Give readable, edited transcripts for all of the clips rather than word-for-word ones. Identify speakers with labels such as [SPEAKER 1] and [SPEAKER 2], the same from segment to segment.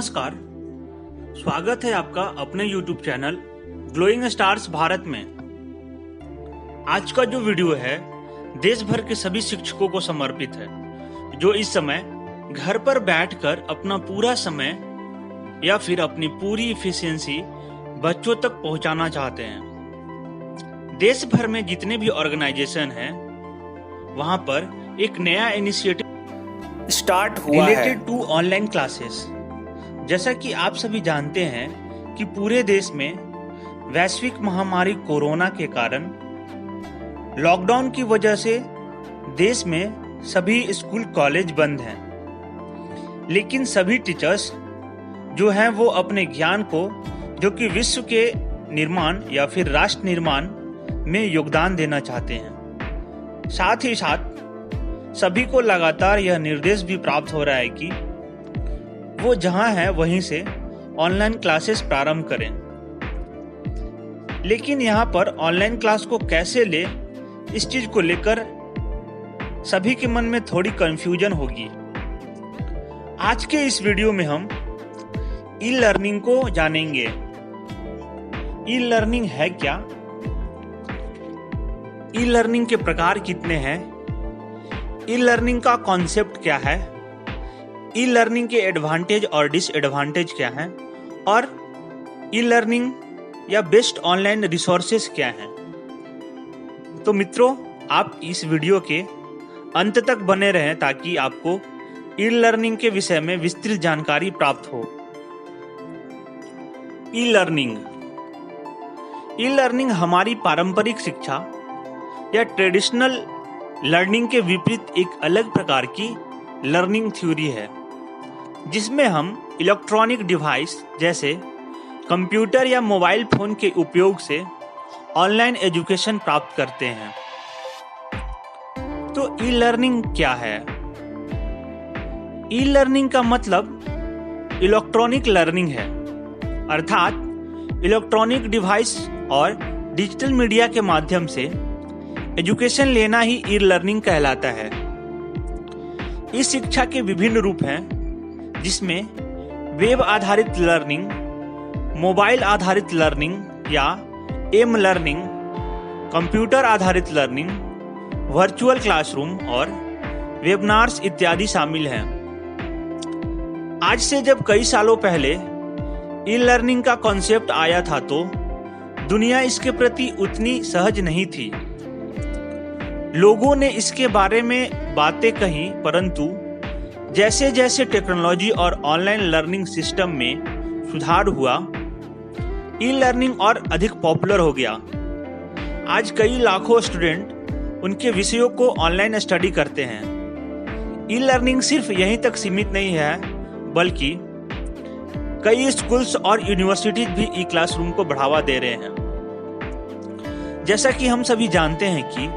[SPEAKER 1] नमस्कार, स्वागत है आपका अपने YouTube channel glowing stars Bharat में। आज का जो वीडियो है देश भर के सभी शिक्षकों को समर्पित है जो इस समय घर पर बैठकर अपना पूरा समय या फिर अपनी पूरी इफिशियंसी बच्चों तक पहुंचाना चाहते हैं। देश भर में जितने भी ऑर्गेनाइजेशन हैं वहां पर एक नया इनिशिएटिव
[SPEAKER 2] स्टार्ट हुआ है
[SPEAKER 1] रिलेटेड टू ऑनलाइन क्लासेस। जैसा कि आप सभी जानते हैं कि पूरे देश में वैश्विक महामारी कोरोना के कारण लॉकडाउन की वजह से देश में सभी स्कूल कॉलेज बंद हैं, लेकिन सभी टीचर्स जो हैं वो अपने ज्ञान को जो कि विश्व के निर्माण या फिर राष्ट्र निर्माण में योगदान देना चाहते हैं। साथ ही साथ सभी को लगातार यह निर्देश भी प्राप्त हो रहा है कि वो जहां हैं वहीं से ऑनलाइन क्लासेस प्रारंभ करें। लेकिन यहाँ पर ऑनलाइन क्लास को कैसे ले, इस चीज को लेकर सभी के मन में थोड़ी कंफ्यूजन होगी। आज के इस वीडियो में हम ई लर्निंग को जानेंगे। ई लर्निंग है क्या, ई लर्निंग के प्रकार कितने हैं, ई लर्निंग का कॉन्सेप्ट क्या है, ई लर्निंग के एडवांटेज और डिसएडवांटेज क्या हैं, और ई लर्निंग या बेस्ट ऑनलाइन रिसोर्सेज क्या हैं। तो मित्रों, आप इस वीडियो के अंत तक बने रहें ताकि आपको ई लर्निंग के विषय में विस्तृत जानकारी प्राप्त हो। ई लर्निंग हमारी पारंपरिक शिक्षा या ट्रेडिशनल लर्निंग के विपरीत एक अलग प्रकार की लर्निंग थ्योरी है जिसमें हम इलेक्ट्रॉनिक डिवाइस जैसे कंप्यूटर या मोबाइल फोन के उपयोग से ऑनलाइन एजुकेशन प्राप्त करते हैं। तो ई लर्निंग क्या है? ई लर्निंग का मतलब इलेक्ट्रॉनिक लर्निंग है, अर्थात इलेक्ट्रॉनिक डिवाइस और डिजिटल मीडिया के माध्यम से एजुकेशन लेना ही ई लर्निंग कहलाता है। इस शिक्षा के विभिन्न रूप हैं जिसमें वेब आधारित लर्निंग, मोबाइल आधारित लर्निंग या एम लर्निंग, कंप्यूटर आधारित लर्निंग, वर्चुअल क्लासरूम और वेबिनार्स इत्यादि शामिल हैं। आज से जब कई सालों पहले ई लर्निंग का कॉन्सेप्ट आया था तो दुनिया इसके प्रति उतनी सहज नहीं थी। लोगों ने इसके बारे में बातें कही, परंतु जैसे जैसे टेक्नोलॉजी और ऑनलाइन लर्निंग सिस्टम में सुधार हुआ, ई लर्निंग और अधिक पॉपुलर हो गया। आज कई लाखों स्टूडेंट उनके विषयों को ऑनलाइन स्टडी करते हैं। ई लर्निंग सिर्फ यहीं तक सीमित नहीं है, बल्कि कई स्कूल्स और यूनिवर्सिटीज भी ई क्लासरूम को बढ़ावा दे रहे हैं। जैसा कि हम सभी जानते हैं कि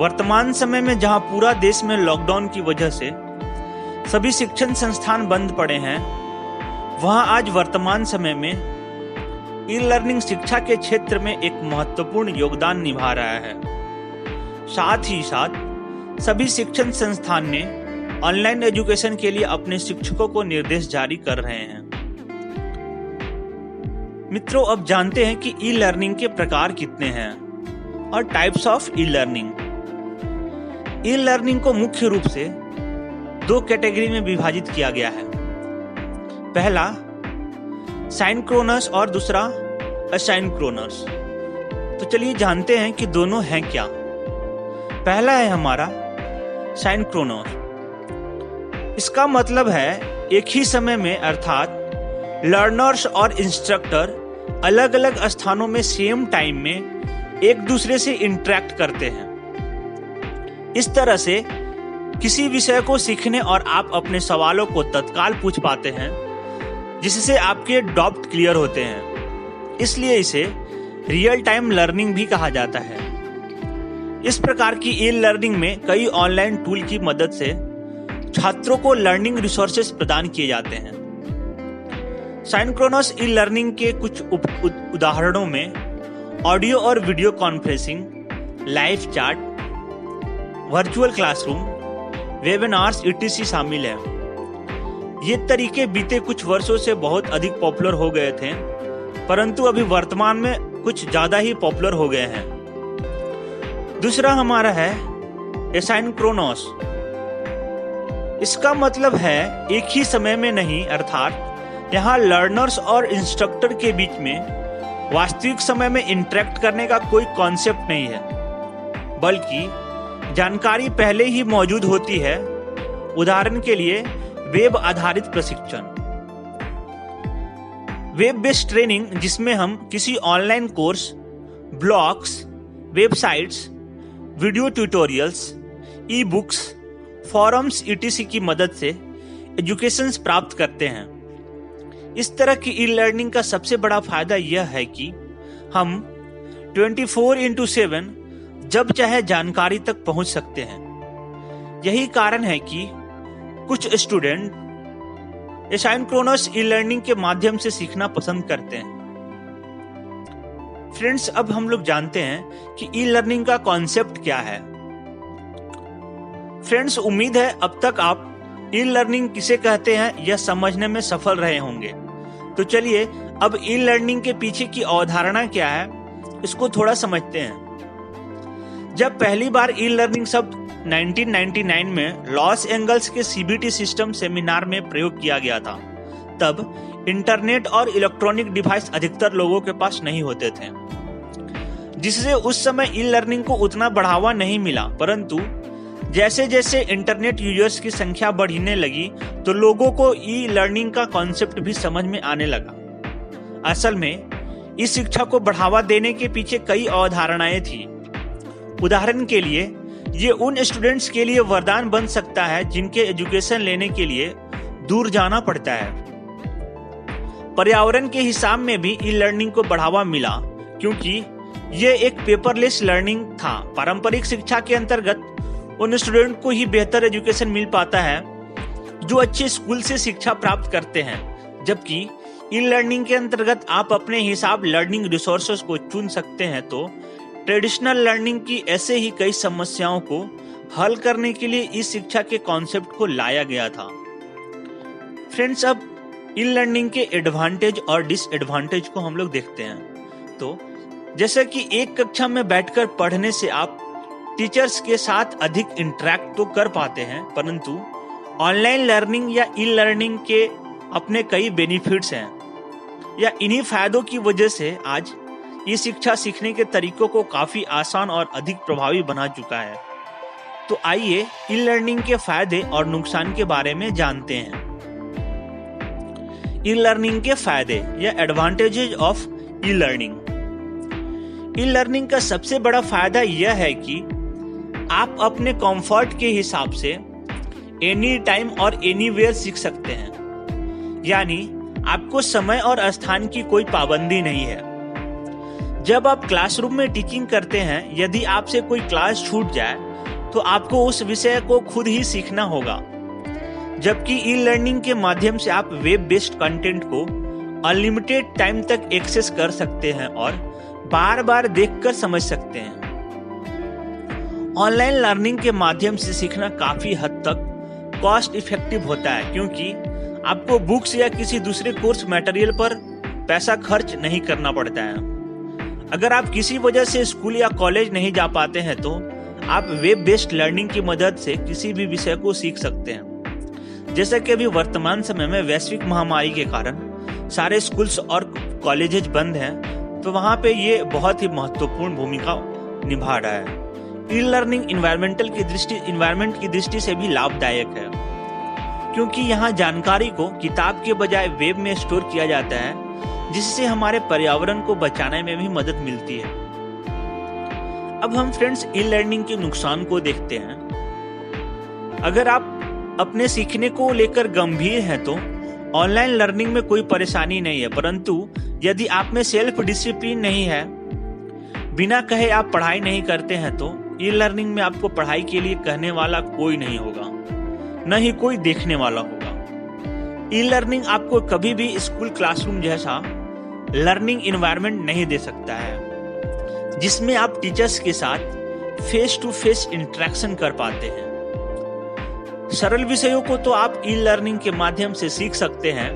[SPEAKER 1] वर्तमान समय में जहां पूरा देश में लॉकडाउन की वजह से सभी शिक्षण संस्थान बंद पड़े हैं, वहां आज वर्तमान समय में ई लर्निंग शिक्षा के क्षेत्र में एक महत्वपूर्ण योगदान निभा रहा है। साथ ही साथ सभी शिक्षण संस्थान ने ऑनलाइन एजुकेशन के लिए अपने शिक्षकों को निर्देश जारी कर रहे हैं। मित्रों, अब जानते हैं कि ई लर्निंग के प्रकार कितने हैं और types of e learning. E learning को मुख्य रूप से दो कैटेगरी में विभाजित किया गया है। पहला साइंक्रोनस और दूसरा असाइंक्रोनस। तो चलिए जानते हैं कि दोनों हैं क्या। पहला है हमारा साइंक्रोनस। इसका मतलब है एक ही समय में, अर्थात लर्नर्स और इंस्ट्रक्टर अलग अलग स्थानों में सेम टाइम में एक दूसरे से इंटरेक्ट करते हैं। इस तरह से किसी विषय को सीखने और आप अपने सवालों को तत्काल पूछ पाते हैं, जिससे आपके डाउट क्लियर होते हैं। इसलिए इसे रियल टाइम लर्निंग भी कहा जाता है। इस प्रकार की ई लर्निंग में कई ऑनलाइन टूल की मदद से छात्रों को लर्निंग रिसोर्सेज प्रदान किए जाते हैं। साइंक्रोनस ई लर्निंग के कुछ उदाहरणों में ऑडियो और video conferencing, live chat, virtual classroom, webinars etc शामिल है। ये तरीके बीते कुछ वर्षों से बहुत अधिक पॉपुलर हो गए थे, परंतु अभी वर्तमान में कुछ ज्यादा ही पॉपुलर हो गए हैं। दूसरा हमारा है एसाइनक्रोनोस। इसका मतलब है एक ही समय में नहीं, अर्थात यहाँ लर्नर्स और इंस्ट्रक्टर के बीच में वास्तविक समय में इंटरेक्ट करने का कोई कॉन्सेप्ट नहीं है, बल्कि जानकारी पहले ही मौजूद होती है। उदाहरण के लिए वेब आधारित प्रशिक्षण, वेब बेस्ड ट्रेनिंग, जिसमें हम किसी online course, blogs, websites, video tutorials, e books, forums etc की मदद से एजुकेशंस प्राप्त करते हैं। इस तरह की ई लर्निंग का सबसे बड़ा फायदा यह है कि हम 24/7 जब चाहे जानकारी तक पहुंच सकते हैं। यही कारण है कि कुछ स्टूडेंट एसाइनक्रोनस ई लर्निंग के माध्यम से सीखना पसंद करते हैं। फ्रेंड्स, अब हम लोग जानते हैं कि ई लर्निंग का कॉन्सेप्ट क्या है। फ्रेंड्स, उम्मीद है अब तक आप ई लर्निंग किसे कहते हैं यह समझने में सफल रहे होंगे। तो चलिए अब ई लर्निंग के पीछे की अवधारणा क्या है, इसको थोड़ा समझते हैं। जब पहली बार ई लर्निंग शब्द 1999 में लॉस एंजल्स के CBT सिस्टम सेमिनार में प्रयोग किया गया था, तब इंटरनेट और इलेक्ट्रॉनिक डिवाइस अधिकतर लोगों के पास नहीं होते थे, जिससे उस समय ई लर्निंग को उतना बढ़ावा नहीं मिला। परंतु जैसे जैसे इंटरनेट यूजर्स की संख्या बढ़ने लगी तो लोगों को ई लर्निंग का कॉन्सेप्ट भी समझ में आने लगा। असल में इस शिक्षा को बढ़ावा देने के पीछे कई अवधारणाएं थी। उदाहरण के लिए ये उन स्टूडेंट्स के लिए वरदान बन सकता है जिनके एजुकेशन लेने के लिए दूर जाना पड़ता है। पर्यावरण के हिसाब में भी ई लर्निंग को बढ़ावा मिला, क्योंकि ये एक पेपरलेस लर्निंग था। पारंपरिक शिक्षा के अंतर्गत उन स्टूडेंट को ही बेहतर एजुकेशन मिल पाता है जो अच्छे स्कूल से शिक्षा प्राप्त करते हैं, जबकि ई लर्निंग के अंतर्गत आप अपने हिसाब लर्निंग रिसोर्सेज को चुन सकते हैं। तो ट्रेडिशनल लर्निंग की ऐसे ही कई समस्याओं को हल करने के लिए इस शिक्षा के कॉन्सेप्ट को लाया गया था। फ्रेंड्स, अब ई लर्निंग के एडवांटेज और डिसएडवांटेज को हम लोग देखते हैं। तो जैसे कि एक कक्षा में बैठकर पढ़ने से आप टीचर्स के साथ अधिक इंटरेक्ट तो कर पाते हैं, परंतु ऑनलाइन लर्निंग या ई लर्निंग के अपने कई बेनिफिट्स हैं, या इन्हीं फायदों की वजह से आज ये शिक्षा सीखने के तरीकों को काफी आसान और अधिक प्रभावी बना चुका है। तो आइए ई लर्निंग के फायदे और नुकसान के बारे में जानते हैं। ई लर्निंग के फायदे या advantages of e learning. E learning का सबसे बड़ा फायदा यह है कि आप अपने कंफर्ट के हिसाब से एनी टाइम और एनीवेयर सीख सकते हैं, यानी आपको समय और स्थान की कोई पाबंदी नहीं है। जब आप क्लासरूम में टीचिंग करते हैं, यदि आपसे कोई क्लास छूट जाए तो आपको उस विषय को खुद ही सीखना होगा, जबकि ई लर्निंग के माध्यम से आप वेब बेस्ड कंटेंट को अनलिमिटेड टाइम तक एक्सेस कर सकते हैं और बार बार देखकर समझ सकते हैं। ऑनलाइन लर्निंग के माध्यम से सीखना काफी हद तक कॉस्ट इफेक्टिव होता है, क्योंकि आपको बुक्स या किसी दूसरे कोर्स मटेरियल पर पैसा खर्च नहीं करना पड़ता है। अगर आप किसी वजह से स्कूल या कॉलेज नहीं जा पाते हैं तो आप वेब बेस्ड लर्निंग की मदद से किसी भी विषय को सीख सकते हैं। जैसा कि अभी वर्तमान समय में वैश्विक महामारी के कारण सारे स्कूल्स और कॉलेजेस बंद हैं, तो वहाँ पे ये बहुत ही महत्वपूर्ण भूमिका निभा रहा है। ई लर्निंग इन्वायरमेंट की दृष्टि से भी लाभदायक है, क्योंकि यहाँ जानकारी को किताब के बजाय वेब में स्टोर किया जाता है, जिससे हमारे पर्यावरण को बचाने में भी मदद मिलती है। अब हम फ्रेंड्स ई लर्निंग के नुकसान को देखते हैं। अगर आप अपने सीखने को लेकर गंभीर हैं तो ऑनलाइन लर्निंग में कोई परेशानी नहीं है, परंतु यदि आप में सेल्फ डिसिप्लिन नहीं है, बिना कहे आप पढ़ाई नहीं करते हैं, तो ई लर्निंग में आपको पढ़ाई के लिए कहने वाला कोई नहीं होगा, न ही कोई देखने वाला होगा। ई लर्निंग आपको कभी भी स्कूल क्लासरूम जैसा लर्निंग एनवायरनमेंट नहीं दे सकता है, जिसमें आप टीचर्स के साथ फेस टू फेस इंटरेक्शन कर पाते हैं। सरल विषयों को तो आप ई लर्निंग के माध्यम से सीख सकते हैं,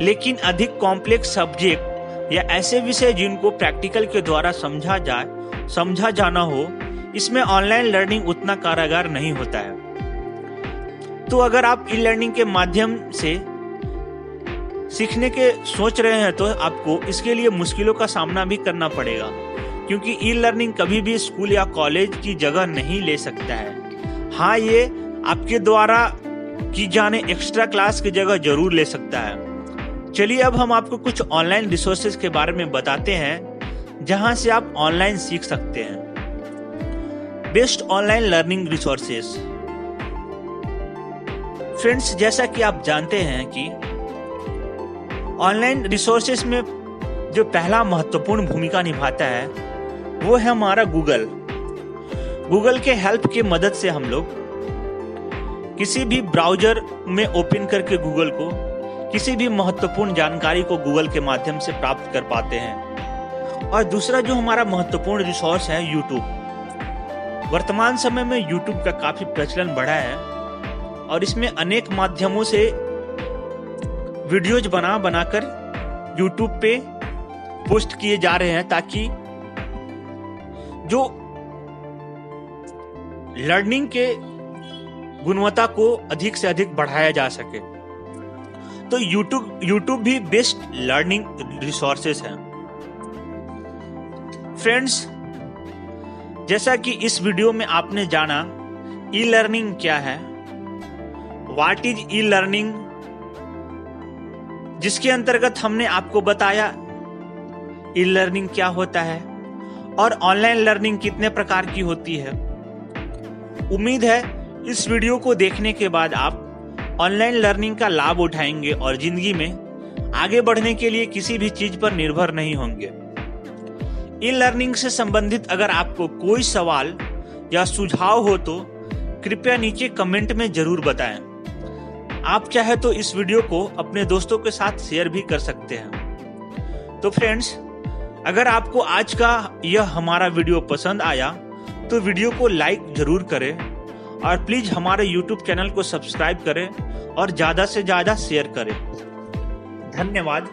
[SPEAKER 1] लेकिन अधिक कॉम्प्लेक्स सब्जेक्ट या ऐसे विषय जिनको प्रैक्टिकल के द्वारा समझा जाना हो, इसमें ऑनलाइन लर्निंग उतना कारगर नहीं होता है। तो अगर आप ई लर्निंग के माध्यम से सीखने के सोच रहे हैं तो आपको इसके लिए मुश्किलों का सामना भी करना पड़ेगा, क्योंकि ई लर्निंग कभी भी स्कूल या कॉलेज की जगह नहीं ले सकता है। हाँ, ये आपके द्वारा की जाने एक्स्ट्रा क्लास की जगह जरूर ले सकता है। चलिए अब हम आपको कुछ ऑनलाइन रिसोर्सेज के बारे में बताते हैं जहां से आप ऑनलाइन सीख सकते हैं। Best online learning resources. Friends, जैसा कि आप जानते हैं कि ऑनलाइन रिसोर्सेज में जो पहला महत्वपूर्ण भूमिका निभाता है वो है हमारा गूगल। गूगल के हेल्प की मदद से हम लोग किसी भी ब्राउजर में ओपन करके गूगल को किसी भी महत्वपूर्ण जानकारी को गूगल के माध्यम से प्राप्त कर पाते हैं। और दूसरा जो हमारा महत्वपूर्ण रिसोर्स है यूट्यूब। वर्तमान समय में यूट्यूब का काफी प्रचलन बढ़ा है और इसमें अनेक माध्यमों से वीडियोज बनाकर यूट्यूब पे पोस्ट किए जा रहे हैं, ताकि जो लर्निंग के गुणवत्ता को अधिक से अधिक बढ़ाया जा सके। तो यूट्यूब भी बेस्ट लर्निंग रिसोर्सेस है। फ्रेंड्स, जैसा कि इस वीडियो में आपने जाना ई लर्निंग क्या है, व्हाट इज ई लर्निंग, जिसके अंतर्गत हमने आपको बताया ई लर्निंग क्या होता है और ऑनलाइन लर्निंग कितने प्रकार की होती है। उम्मीद है इस वीडियो को देखने के बाद आप ऑनलाइन लर्निंग का लाभ उठाएंगे और जिंदगी में आगे बढ़ने के लिए किसी भी चीज पर निर्भर नहीं होंगे। ई लर्निंग से संबंधित अगर आपको कोई सवाल या सुझाव हो तो कृपया नीचे कमेंट में जरूर बताएं। आप चाहे तो इस वीडियो को अपने दोस्तों के साथ शेयर भी कर सकते हैं। तो फ्रेंड्स, अगर आपको आज का यह हमारा वीडियो पसंद आया तो वीडियो को लाइक जरूर करें और प्लीज हमारे YouTube चैनल को सब्सक्राइब करें और ज्यादा से ज्यादा शेयर करें। धन्यवाद।